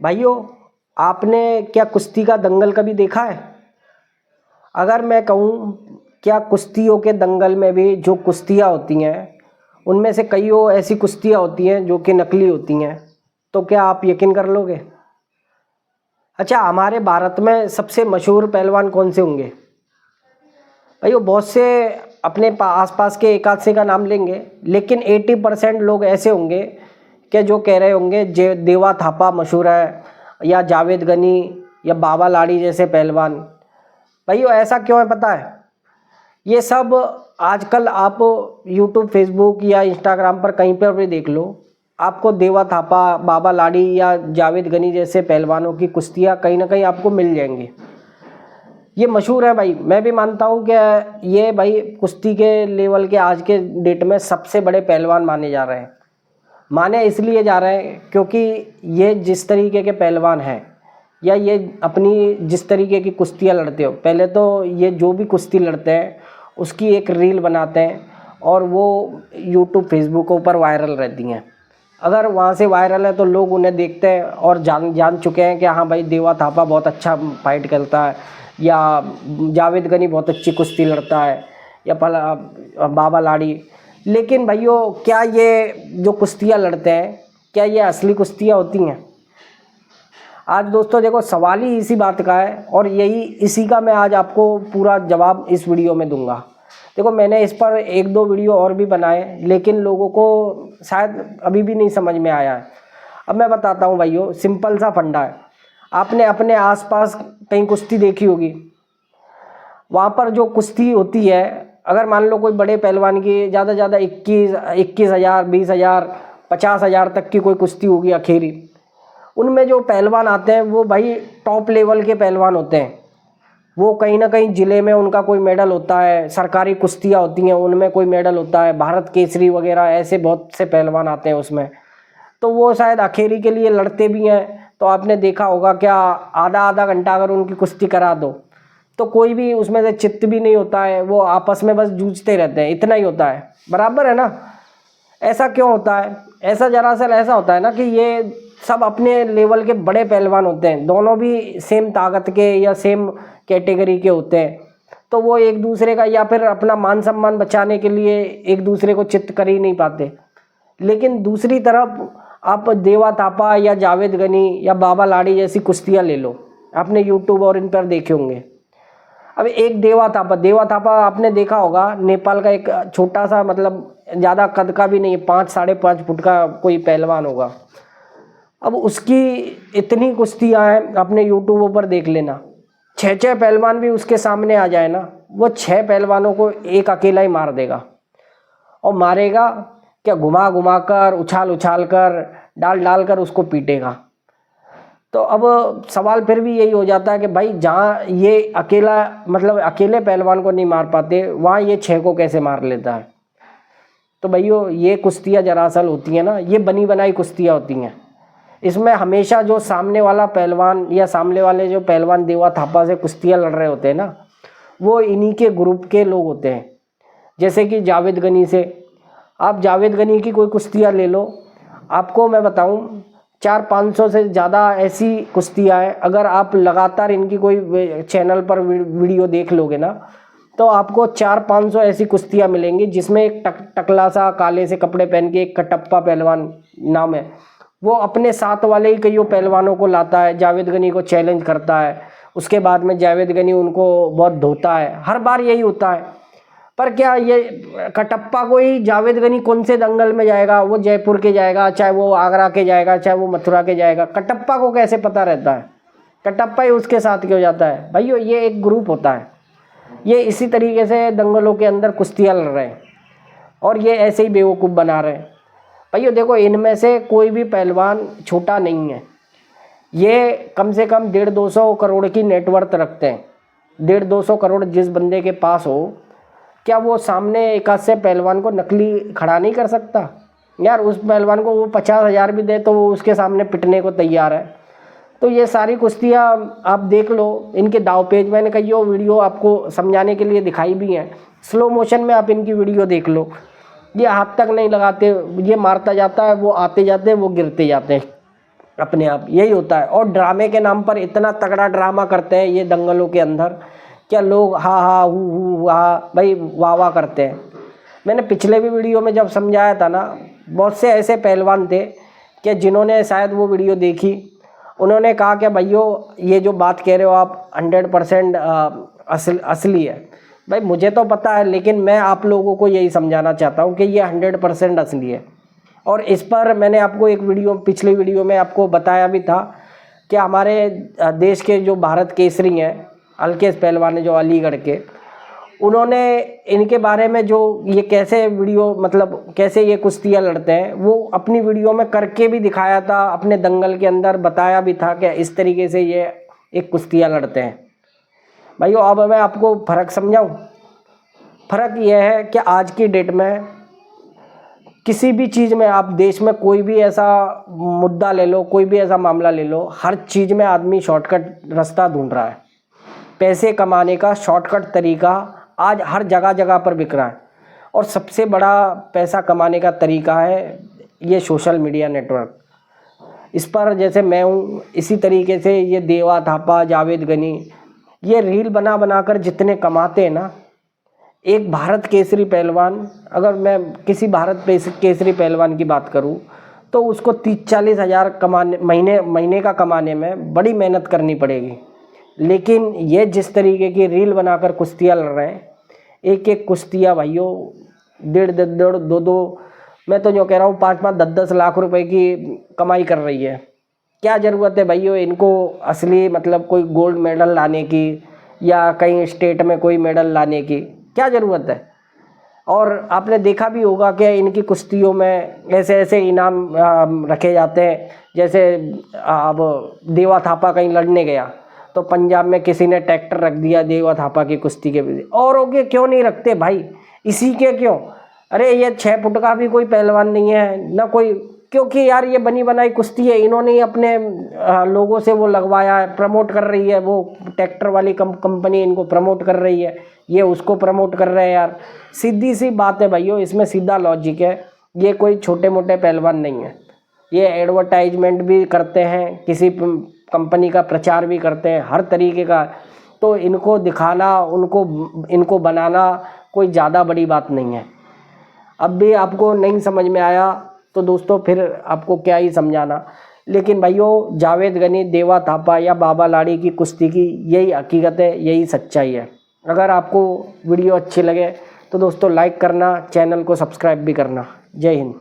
भाइयों, आपने क्या कुश्ती का दंगल कभी देखा है? अगर मैं कहूँ क्या कुश्तियों के दंगल में भी जो कुश्तियाँ होती हैं उनमें से कईयों ऐसी कुश्तियाँ होती हैं जो कि नकली होती हैं, तो क्या आप यकीन कर लोगे? अच्छा, हमारे भारत में सबसे मशहूर पहलवान कौन से होंगे? भाइयों, बहुत से अपने आसपास के एक आध से का नाम लेंगे, लेकिन 80% लोग ऐसे होंगे कि जो कह रहे होंगे जे देवा थापा मशहूर है, या जावेद गनी, या बाबा लाड़ी जैसे पहलवान। भाइयों, ऐसा क्यों है पता है? ये सब आजकल आप यूट्यूब, फेसबुक या इंस्टाग्राम पर कहीं पर भी देख लो, आपको देवा थापा, बाबा लाड़ी या जावेद गनी जैसे पहलवानों की कुश्तियाँ कहीं ना कहीं आपको मिल जाएंगी। ये मशहूर है भाई, मैं भी मानता हूँ कि ये भाई कुश्ती के लेवल के आज के डेट में सबसे बड़े पहलवान माने जा रहे हैं। माने इसलिए जा रहे हैं क्योंकि ये जिस तरीके के पहलवान हैं, या ये अपनी जिस तरीके की कुश्तियाँ लड़ते हो, पहले तो ये जो भी कुश्ती लड़ते हैं उसकी एक रील बनाते हैं और वो यूट्यूब, फेसबुक के ऊपर वायरल रहती हैं। अगर वहाँ से वायरल है तो लोग उन्हें देखते हैं और जान चुके हैं कि हाँ भाई, देवा थापा बहुत अच्छा फाइट करता है, या जावेद गनी बहुत अच्छी कुश्ती लड़ता है, या बाबा लाड़ी। लेकिन भाइयों, क्या ये जो कुश्तियाँ लड़ते हैं क्या ये असली कुश्तियाँ होती हैं? आज दोस्तों देखो, सवाल ही इसी बात का है और इसी का मैं आज आपको पूरा जवाब इस वीडियो में दूंगा। देखो, मैंने इस पर एक दो वीडियो और भी बनाए, लेकिन लोगों को शायद अभी भी नहीं समझ में आया है। अब मैं बताता हूँ भाइयों, सिंपल सा फंडा है। आपने अपने आसपास कहीं कुश्ती देखी होगी, वहाँ पर जो कुश्ती होती है, अगर मान लो कोई बड़े पहलवान की ज़्यादा से ज़्यादा 21,000, 20,000, 50,000 तक की कोई कुश्ती होगी आखिरी, उनमें जो पहलवान आते हैं वो भाई टॉप लेवल के पहलवान होते हैं। वो कहीं ना कहीं ज़िले में उनका कोई मेडल होता है, सरकारी कुश्तियाँ होती हैं उनमें कोई मेडल होता है, भारत केसरी वगैरह ऐसे बहुत से पहलवान आते हैं उसमें। तो वो शायद आखिरी के लिए लड़ते भी हैं। तो आपने देखा होगा, क्या आधा आधा घंटा अगर उनकी कुश्ती करा दो तो कोई भी उसमें से चित्त भी नहीं होता है, वो आपस में बस जूझते रहते हैं, इतना ही होता है। बराबर है ना? ऐसा क्यों होता है? ऐसा दरअसल ऐसा होता है ना कि ये सब अपने लेवल के बड़े पहलवान होते हैं, दोनों भी सेम ताकत के या सेम कैटेगरी के होते हैं। तो वो एक दूसरे का या फिर अपना मान सम्मान बचाने के लिए एक दूसरे को चित्त कर ही नहीं पाते। लेकिन दूसरी तरफ आप देवा थापा या जावेद गनी या बाबा लाड़ी जैसी कुश्तियाँ ले लो, आपने यूट्यूब और इन पर देखे होंगे। अब एक देवा थापा आपने देखा होगा, नेपाल का एक छोटा सा, मतलब ज़्यादा कद का भी नहीं है, 5 साढ़े 5 फुट का कोई पहलवान होगा। अब उसकी इतनी कुश्तियाँ हैं, आपने यूट्यूब पर देख लेना। 6 पहलवान भी उसके सामने आ जाए ना, वो 6 पहलवानों को एक अकेला ही मार देगा। और मारेगा क्या? घुमा घुमा कर, उछाल उछाल कर, डाल डाल कर उसको पीटेगा। तो अब सवाल फिर भी यही हो जाता है कि भाई, जहाँ ये अकेला, मतलब अकेले पहलवान को नहीं मार पाते, वहाँ ये 6 को कैसे मार लेता है? तो भाइयों, ये कुश्तियाँ दरअसल होती हैं ना, ये बनी बनाई कुश्तियाँ होती हैं। इसमें हमेशा जो सामने वाला पहलवान या सामने वाले जो पहलवान देवा थापा से कुश्तियाँ लड़ रहे होते हैं ना, वो इन्हीं के ग्रुप के लोग होते हैं। जैसे कि जावेद गनी से, आप जावेद गनी की कोई कुश्तियाँ ले लो, आपको मैं बताऊं 400-500 से ज़्यादा ऐसी कुश्तियाँ हैं। अगर आप लगातार इनकी कोई चैनल पर वीडियो देख लोगे ना, तो आपको 400-500 ऐसी कुश्तियाँ मिलेंगी जिसमें एक टकला सा काले से कपड़े पहन के एक कटप्पा पहलवान नाम है, वो अपने साथ वाले ही कईयों पहलवानों को लाता है, जावेद गनी को चैलेंज करता है। उसके बाद में जावेद गनी उनको बहुत धोता है, हर बार यही होता है। पर क्या ये कटप्पा को ही जावेद गनी कौन से दंगल में जाएगा? वो जयपुर के जाएगा, चाहे वो आगरा के जाएगा, चाहे वो मथुरा के जाएगा, कटप्पा को कैसे पता रहता है? कटप्पा ही उसके साथ क्यों जाता है? भाइयों, ये एक ग्रुप होता है। ये इसी तरीके से दंगलों के अंदर कुश्तियाँ लड़ रहे हैं और ये ऐसे ही बेवकूफ़ बना रहे हैं। भाइयों देखो, इनमें से कोई भी पहलवान छोटा नहीं है। ये कम से कम 150-200 करोड़ की नेटवर्थ रखते हैं। 150-200 करोड़ जिस बंदे के पास हो, क्या वो सामने एक आध से पहलवान को नकली खड़ा नहीं कर सकता? यार, उस पहलवान को वो 50,000 भी दे तो वो उसके सामने पिटने को तैयार है। तो ये सारी कुश्तियाँ आप देख लो, इनके दाव पेज मैंने कई वीडियो आपको समझाने के लिए दिखाई भी हैं। स्लो मोशन में आप इनकी वीडियो देख लो, ये हाथ तक नहीं लगाते, ये मारता जाता है, वो आते जाते हैं, वो गिरते जाते हैं। अपने आप यही होता है। और ड्रामे के नाम पर इतना तगड़ा ड्रामा करते हैं ये दंगलों के अंदर, क्या लोग हा हा हु हा भाई वाह वाह करते हैं। मैंने पिछले भी वीडियो में जब समझाया था ना, बहुत से ऐसे पहलवान थे कि जिन्होंने शायद वो वीडियो देखी, उन्होंने कहा कि भैया ये जो बात कह रहे हो आप 100% असली है। भाई मुझे तो पता है, लेकिन मैं आप लोगों को यही समझाना चाहता हूँ कि ये 100% असली है। और इस पर मैंने आपको एक वीडियो, पिछली वीडियो में आपको बताया भी था कि हमारे देश के जो भारत केसरी हैं अलकेश पहलवान जो अलीगढ़ के, उन्होंने इनके बारे में जो ये कैसे वीडियो मतलब कैसे ये कुश्तियाँ लड़ते हैं वो अपनी वीडियो में करके भी दिखाया था, अपने दंगल के अंदर बताया भी था कि इस तरीके से ये एक कुश्तियाँ लड़ते हैं। भाइयों अब मैं आपको फ़र्क समझाऊं। फ़र्क यह है कि आज की डेट में किसी भी चीज़ में आप देश में कोई भी ऐसा मुद्दा ले लो, कोई भी ऐसा मामला ले लो, हर चीज़ में आदमी शॉर्टकट रास्ता ढूंढ रहा है। पैसे कमाने का शॉर्टकट तरीका आज हर जगह जगह पर बिक रहा है। और सबसे बड़ा पैसा कमाने का तरीका है ये सोशल मीडिया नेटवर्क। इस पर जैसे मैं हूँ, इसी तरीके से ये देवा थापा, जावेद गनी, ये रील बना बना कर जितने कमाते हैं ना, एक भारत केसरी पहलवान, अगर मैं किसी भारत केसरी पहलवान की बात करूं तो उसको 30-40 हज़ार कमाने महीने का कमाने में बड़ी मेहनत करनी पड़ेगी। लेकिन ये जिस तरीके की रील बनाकर कुश्तियाँ लड़ रहे हैं, एक एक कुश्तियाँ भाइयों 1.5 2 मैं तो जो कह रहा हूँ 5-5 10-10 लाख रुपए की कमाई कर रही है। क्या ज़रूरत है भाइयों इनको असली मतलब कोई गोल्ड मेडल लाने की या कहीं स्टेट में कोई मेडल लाने की, क्या ज़रूरत है। और आपने देखा भी होगा कि इनकी कुश्तियों में ऐसे ऐसे इनाम रखे जाते हैं। जैसे अब देवा थापा कहीं लड़ने गया तो पंजाब में किसी ने ट्रैक्टर रख दिया देवा थापा की कुश्ती के लिए, औरों के क्यों नहीं रखते भाई, इसी के क्यों। अरे ये 6 फुट का भी कोई पहलवान नहीं है ना कोई, क्योंकि यार ये बनी बनाई कुश्ती है, इन्होंने ही अपने लोगों से वो लगवाया है, प्रमोट कर रही है वो ट्रैक्टर वाली कंपनी इनको प्रमोट कर रही है, ये उसको प्रमोट कर रहे हैं। यार सीधी सी बात है भाइयों, इसमें सीधा लॉजिक है। ये कोई छोटे मोटे पहलवान नहीं है, ये एडवर्टाइजमेंट भी करते हैं, किसी कंपनी का प्रचार भी करते हैं, हर तरीके का। तो इनको दिखाना, इनको बनाना कोई ज़्यादा बड़ी बात नहीं है। अब भी आपको नहीं समझ में आया तो दोस्तों फिर आपको क्या ही समझाना। लेकिन भाइयों जावेद गनी, देवा थापा या बाबा लाड़ी की कुश्ती की यही हकीकत है, यही सच्चाई है। अगर आपको वीडियो अच्छी लगे तो दोस्तों लाइक करना, चैनल को सब्सक्राइब भी करना। जय हिंद।